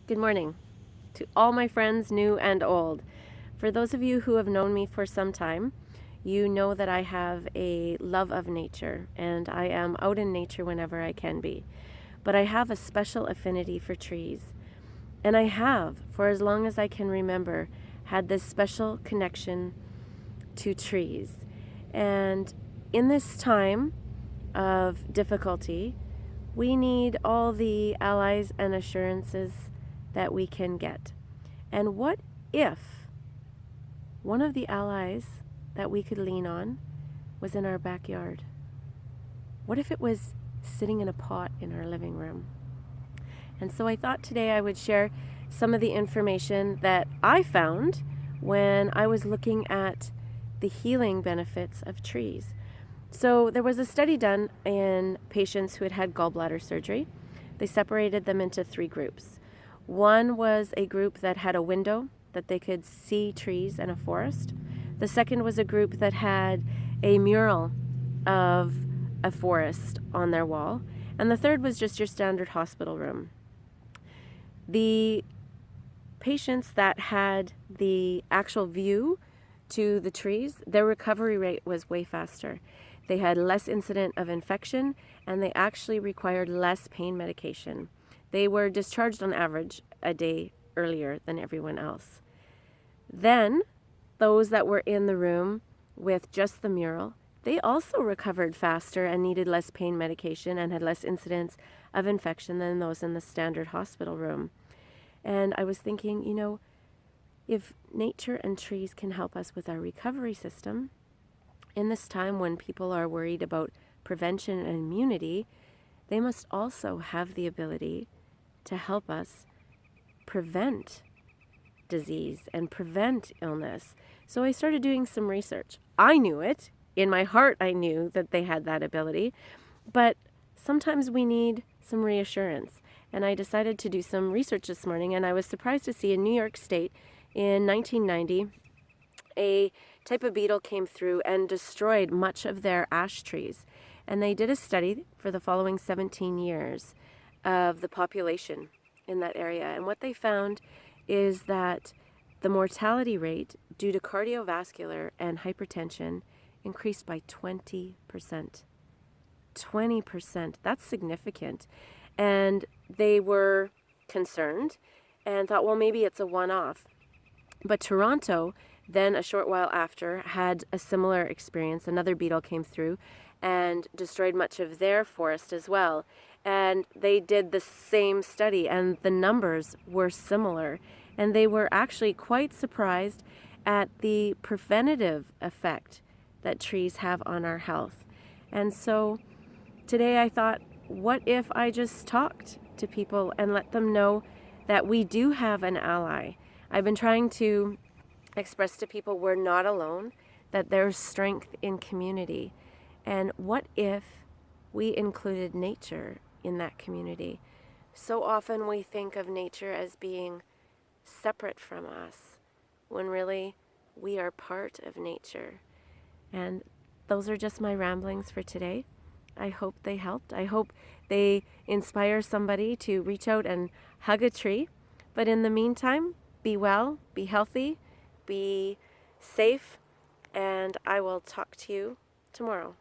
Good morning to all my friends, new and old. For those of you who have known me for some time, you know that I have a love of nature and I am out in nature whenever I can be. But I have a special affinity for trees. And I have, for as long as I can remember, had this special connection to trees. And in this time of difficulty, we need all the allies and assurances that we can get. And what if one of the allies that we could lean on was in our backyard? What if it was sitting in a pot in our living room? And so I thought today I would share some of the information that I found when I was looking at the healing benefits of trees. So there was a study done in patients who had had gallbladder surgery. They separated them into 3 groups. One was a group that had a window that they could see trees and a forest. The second was a group that had a mural of a forest on their wall. And the third was just your standard hospital room. The patients that had the actual view to the trees, their recovery rate was way faster. They had less incident of infection and they actually required less pain medication. They were discharged on average a day earlier than everyone else. Then, those that were in the room with just the mural, they also recovered faster and needed less pain medication and had less incidence of infection than those in the standard hospital room. And I was thinking, if nature and trees can help us with our recovery system, in this time when people are worried about prevention and immunity, they must also have the ability to help us prevent disease and prevent illness. So I started doing some research. I knew it. In my heart, I knew that they had that ability. But sometimes we need some reassurance. And I decided to do some research this morning, and I was surprised to see in New York State in 1990, a type of beetle came through and destroyed much of their ash trees. And they did a study for the following 17 years of the population in that area. And what they found is that the mortality rate due to cardiovascular and hypertension increased by 20%. 20%. That's significant. And they were concerned and thought, well, maybe it's a one-off. But Toronto, then a short while after, had a similar experience. Another beetle came through and destroyed much of their forest as well. And they did the same study, and the numbers were similar. And they were actually quite surprised at the preventative effect that trees have on our health. And so today I thought, what if I just talked to people and let them know that we do have an ally? I've been trying to express to people we're not alone, that there's strength in community. And what if we included nature in that community? So often we think of nature as being separate from us, when really we are part of nature. And those are just my ramblings for today. I hope they helped. I hope they inspire somebody to reach out and hug a tree. But in the meantime, be well, be healthy, be safe, and I will talk to you tomorrow.